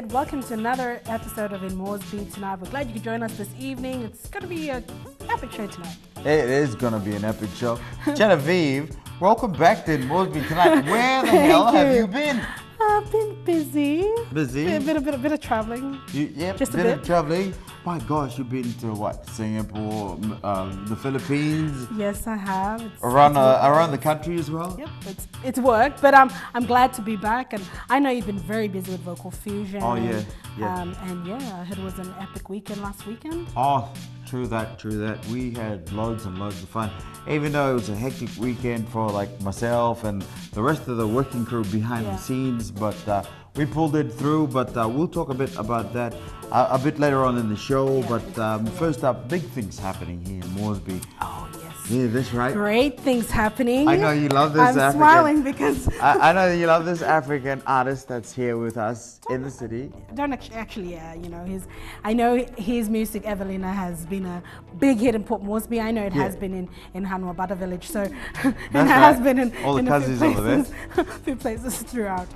right, welcome to another episode of In Moresby tonight. We're glad you could join us this evening. It's going to be an epic show tonight. It is going to be an epic show. Genevieve, welcome back to In Moresby tonight. Where the hell have you been? I've been busy. Busy? A bit of traveling. Yep, just a bit bit of traveling. My gosh, you've been to what? Singapore, the Philippines? Yes, I have. Around the country as well? Yep, it's work, but I'm glad to be back. And I know you've been very busy with Vocal Fusion. Oh, yeah. And yeah, I heard it was an epic weekend last weekend. Oh, true that. We had loads and loads of fun. Even though it was a hectic weekend for like myself and the rest of the working crew behind the scenes, but we pulled it through. But we'll talk a bit about that a bit later on in the show. Yeah, but first up, big things happening here in Moresby. Oh, yes. Yeah, that's right. Great things happening. I know you love this I'm African. smiling because I know you love this African artist that's here with us in the city. Don't actually, I know his music, Evelina, has been a big hit in Port Moresby. I know it has been in Hanwabata village, so and it has been in all the cousins over there. A few places throughout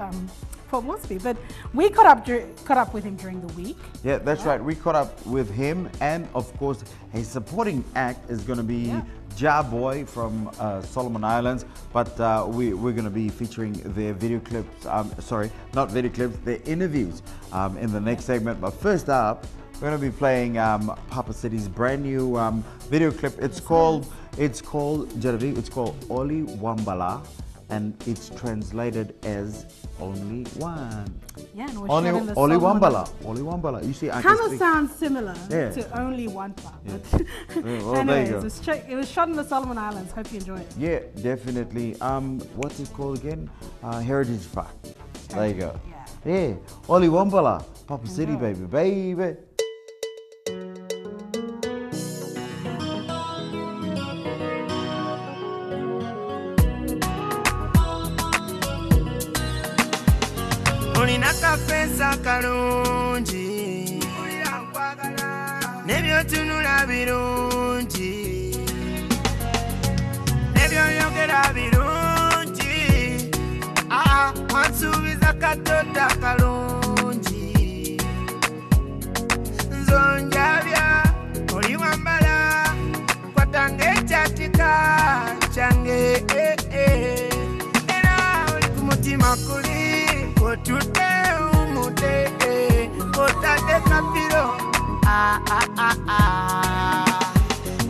Port Moresby. But we caught up with him during the week. Yeah, that's right. We caught up with him, and of course, his supporting act is going to be Ja Boy from Solomon Islands. But we're going to be featuring their video clips. Sorry, not video clips. Their interviews in the next segment. But first up, we're going to be playing Papa City's brand new video clip. It's called Genevieve. It's called Oli Wambala, and it's translated as Only One. Yeah, and we're Oli Wambala. You see, I kind of sounds similar to Only One Part. Yeah. Well, anyways, it was shot in the Solomon Islands. Hope you enjoy it. Yeah, definitely. What's it called again? Heritage Park. There you go. Yeah. Oli Wambala, Papa City, baby. Olina kapesa kalungi nebyotunula birungi nebyoyogera birungi wansuubiza katonda kalungi nzonjabya oli wambala kwatanga ekyatika kyange era oli ku mutima kuli otudde umude otadde kapiro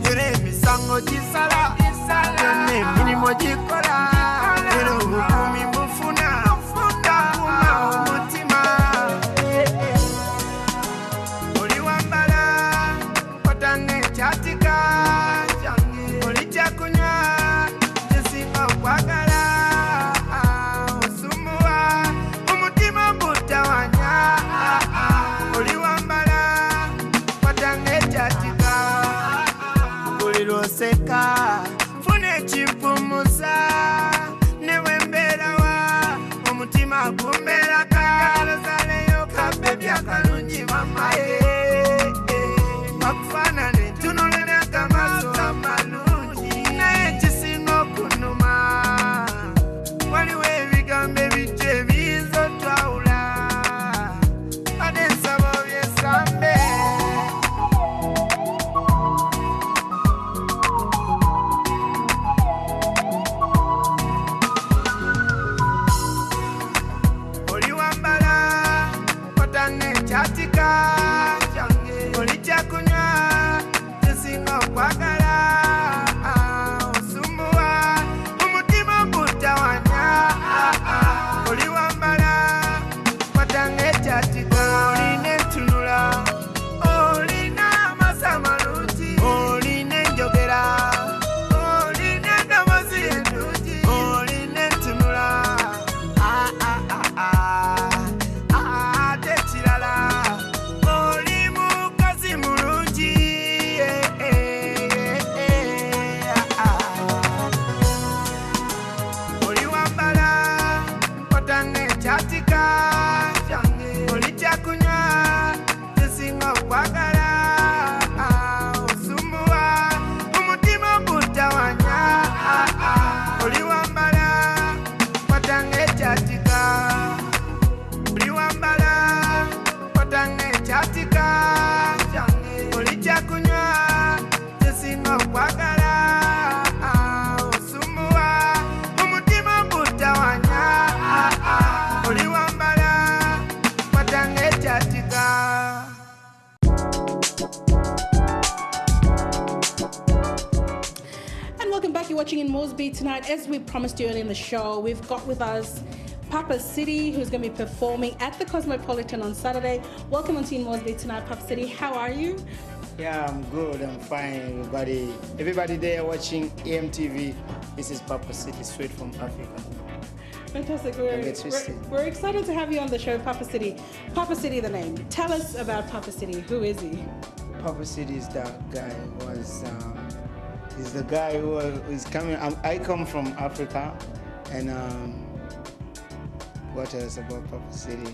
era emisango gisala yonna emirimu gikola era obukumi bufuna takuma omutima oli wambala otanga ekyatika kyange oli kyakunywa kisinga okwagala oli wambala kwatanga ekyatika buli lwoseka funa ekimpumusa ne bwembeerawa omutima gumbeera kakalozaleyo kabebya kalungi mamaye bakufaanane ntunulira akamaso amalungi naye ekisinga okunuma waliwo ebigambo ebijja ebiyinza otwawula oli wambala kwatanga ekyatika welcome back. You're watching in Moresby tonight. As we promised you earlier in the show, we've got with us Papa City, who's going to be performing at the Cosmopolitan on Saturday. Welcome on Team Moresby tonight, Papa City. How are you? Yeah, I'm good. I'm fine, everybody there watching EMTV. This is Papa City, straight from Africa. Fantastic. We're excited to have you on the show, Papa City. Papa City, the name. Tell us about Papa City. Who is he? Papa City is the guy he's the guy who is coming. I come from Africa, and what else about Papa City?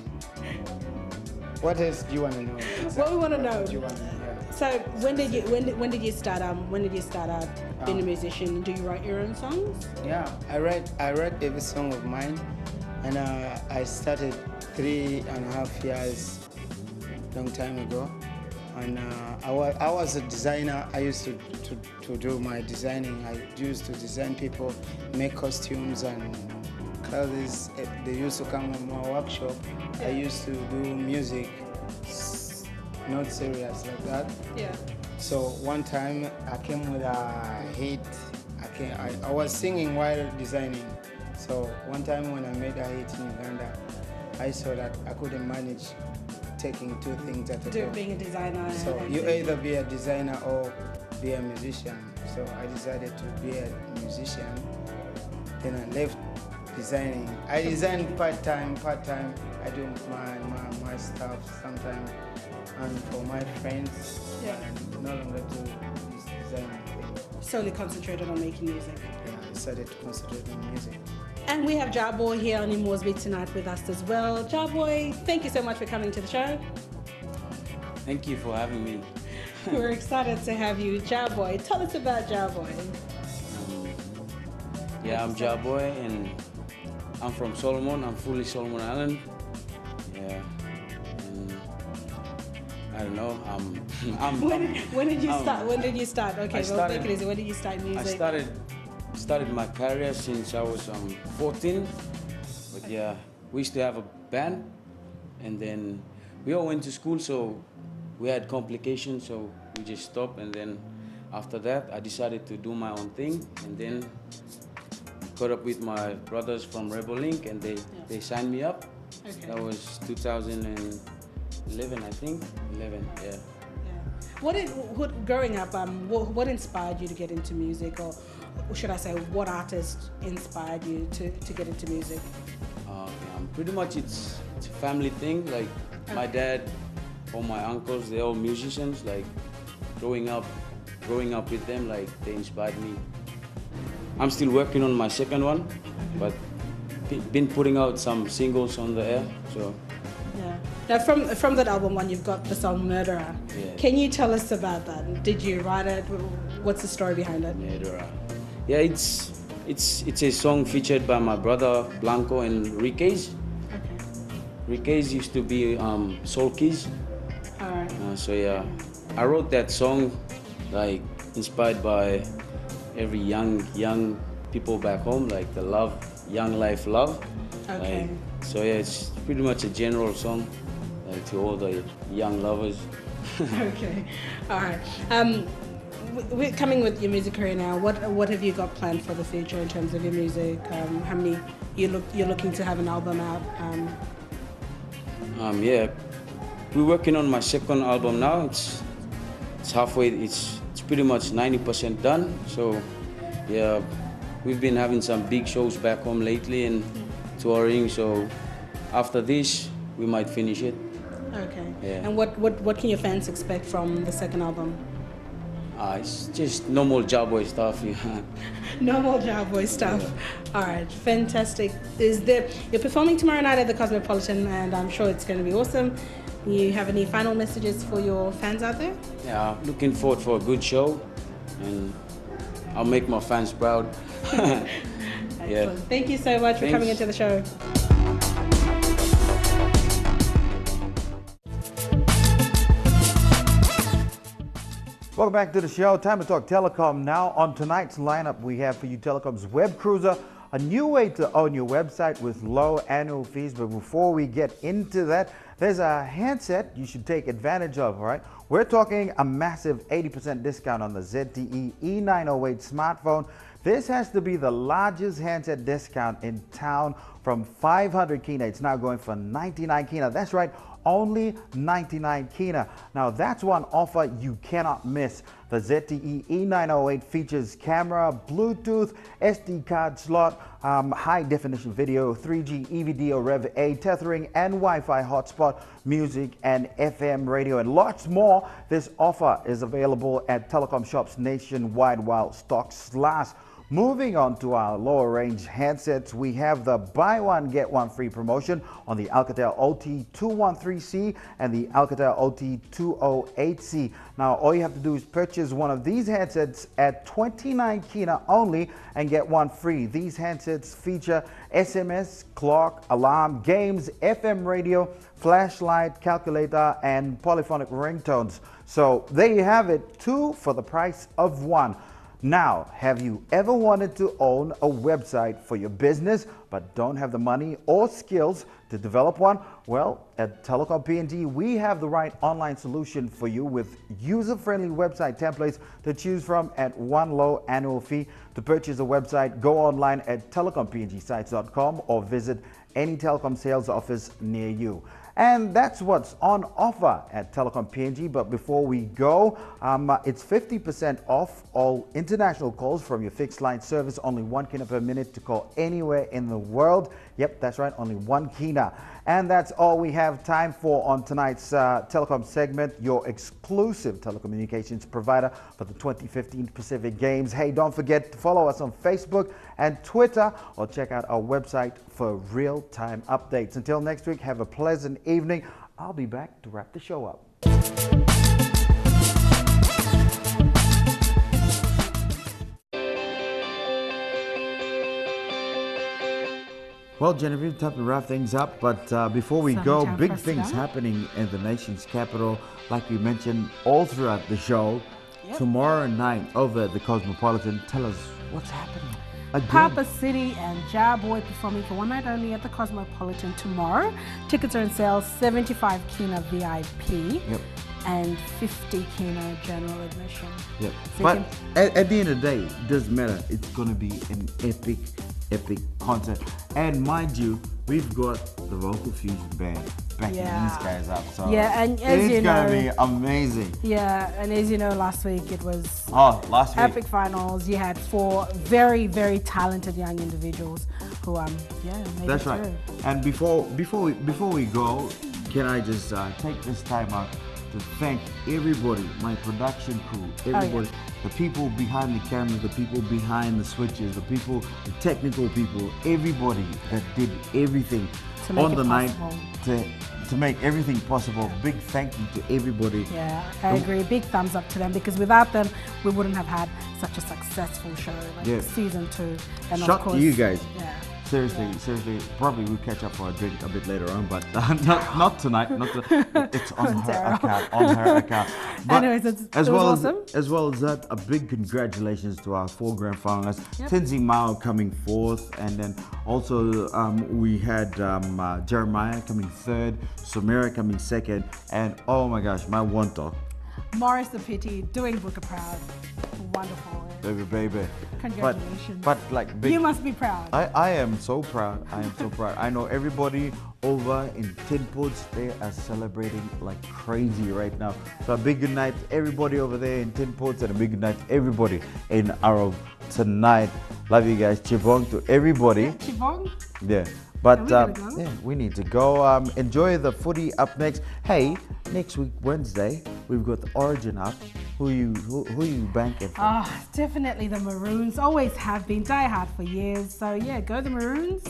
What else do you want to know? Exactly. What we want to know. Do you want to know? So when did you start out being a musician? Do you write your own songs? Yeah, I write every song of mine, and I started 3.5 years, long time ago, and I was a designer. I used to do my designing. I used to design people, make costumes and clothes. They used to come in my workshop. I used to do music. Not serious like that. Yeah. So one time I came with a hit. I was singing while designing. So one time when I made a hit in Uganda, I saw that I couldn't manage taking two things at a time. Being a designer. So you either be a designer or be a musician. So I decided to be a musician. Then I left designing. I design part-time. I do my stuff sometimes. And for my friends, I no longer do this design thing. Solely concentrated on making music. Yeah, I decided to concentrate on music. And we have Jarboy here on Moresby tonight with us as well. Jarboy, thank you so much for coming to the show. Thank you for having me. We're excited to have you. Jarboy, tell us about Jarboy. I'm Jarboy, and I'm from Solomon. I'm fully Solomon Island. Yeah. I don't know. When did you start? When did you start? Okay, well, make it easy. When did you start music? I started my career since I was 14. But yeah, we used to have a band, and then we all went to school, so we had complications, so we just stopped. And then after that, I decided to do my own thing, and then got up with my brothers from Rebel Link, and they signed me up. Okay. That was 2011, I think. 11, yeah. Growing up, what inspired you to get into music, or should I say, what artist inspired you to get into music? Pretty much it's a family thing. Like my dad, all my uncles, they're all musicians. Like growing up with them, like they inspired me. I'm still working on my second one, but been putting out some singles on the air. So. Yeah. Now, from that album one, you've got the song "Murderer." Yeah. Can you tell us about that? Did you write it? What's the story behind it? Murderer. Yeah, it's a song featured by my brother Blanco and Riquez. Okay. Riquez used to be Soul Keys. All right. So yeah, I wrote that song like inspired by every young people back home, like the young life love. Okay. So yeah, it's pretty much a general song to all the young lovers. Okay, all right. We're coming with your music career now. What have you got planned for the future in terms of your music? How many you're looking to have an album out? Yeah, we're working on my second album now. It's halfway. It's pretty much 90% done. So yeah, we've been having some big shows back home lately and touring. So after this, we might finish it. Okay. Yeah. And what can your fans expect from the second album? It's just normal Jarboy stuff. Yeah. Normal Jarboy stuff. Yeah. All right, fantastic. You're performing tomorrow night at the Cosmopolitan, and I'm sure it's going to be awesome. You have any final messages for your fans out there? Yeah, looking forward for a good show, and I'll make my fans proud. Yeah. Thank you so much for coming into the show. Welcome back to the show. Time to talk telecom now. On tonight's lineup, we have for you Telecom's Web Cruiser, a new way to own your website with low annual fees. But before we get into that, there's a handset you should take advantage of, all right? We're talking a massive 80% discount on the ZTE E908 smartphone. This has to be the largest handset discount in town from 500 kina. It's now going for 99 kina. That's right, only 99 kina. Now that's one offer you cannot miss. The ZTE E908 features camera, Bluetooth, SD card slot, high definition video, 3G EVD or Rev A tethering and Wi-Fi hotspot, music and FM radio and lots more. This offer is available at telecom shops nationwide while stocks last. Moving on to our lower range handsets, we have the buy one get one free promotion on the Alcatel OT213C and the Alcatel OT208C. Now all you have to do is purchase one of these handsets at 29 kina only and get one free. These handsets feature SMS, clock, alarm, games, FM radio, flashlight, calculator and polyphonic ringtones. So there you have it, 2 for the price of 1. Now, have you ever wanted to own a website for your business but don't have the money or skills to develop one? Well, at Telecom PNG, we have the right online solution for you with user-friendly website templates to choose from at one low annual fee. To purchase a website, go online at telecompngsites.com or visit any telecom sales office near you. And that's what's on offer at Telecom PNG. But before we go, it's 50% off all international calls from your fixed line service. Only 1 kina per minute to call anywhere in the world. Yep, that's right, only 1 kina. And that's all we have time for on tonight's telecom segment, your exclusive telecommunications provider for the 2015 Pacific Games. Hey, don't forget to follow us on Facebook and Twitter or check out our website for real-time updates. Until next week, have a pleasant evening. I'll be back to wrap the show up. Well, Genevieve, time to wrap things up, but before we go, big things happening in the nation's capital, like we mentioned all throughout the show. Yep. Tomorrow night over at the Cosmopolitan, tell us what's happening. Again. Papa City and Jar Boy performing for one night only at the Cosmopolitan tomorrow. Tickets are on sale, 75 kina VIP. Yep. And 50 kina general admission. Yep. So but at the end of the day, it doesn't matter. It's going to be an epic concert. And mind you, we've got the Vocal Fusion Band backing these guys up. So yeah, and as you know, it's going to be amazing. Yeah, and as you know, last week it was epic finals. You had 4 very, very talented young individuals who made That's it right. through. And before we go, can I just take this time out to thank everybody, my production crew, everybody, the people behind the camera, the people behind the switches, the people, the technical people, everybody that did everything on the night to make everything possible. Big thank you to everybody. Yeah, I agree. Big thumbs up to them, because without them, we wouldn't have had such a successful show like season 2. And shout of course, to you guys. Yeah. Seriously, probably we'll catch up for a drink a bit later on, but not tonight. It's on her account. But anyways, as awesome. As well as that, a big congratulations to our 4 grand finalists. Tinzi Mao coming 4th, and then also we had Jeremiah coming 3rd, Samira coming 2nd, and oh my gosh, my one talk. Morris the Pity doing Booker proud. Wonderful. Baby. Congratulations. But like big, you must be proud. I am so proud. I know everybody over in Tin Puts, they are celebrating like crazy right now. So a big good night to everybody over there in Tin Puts, and a big good night to everybody in Arrow tonight. Love you guys. Chibong to everybody. Yeah, Chibong. Yeah. But we need to go. Enjoy the footy up next. Hey, next week Wednesday we've got the Origin up. Who you banking for? Definitely the Maroons. Always have been diehard for years. So yeah, go the Maroons.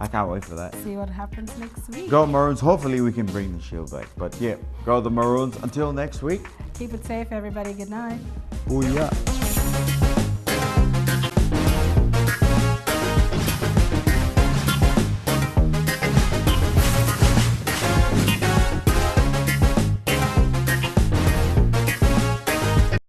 I can't wait for that. See what happens next week. Go Maroons. Hopefully we can bring the shield back. But yeah, go the Maroons. Until next week. Keep it safe, everybody. Good night. Booyah.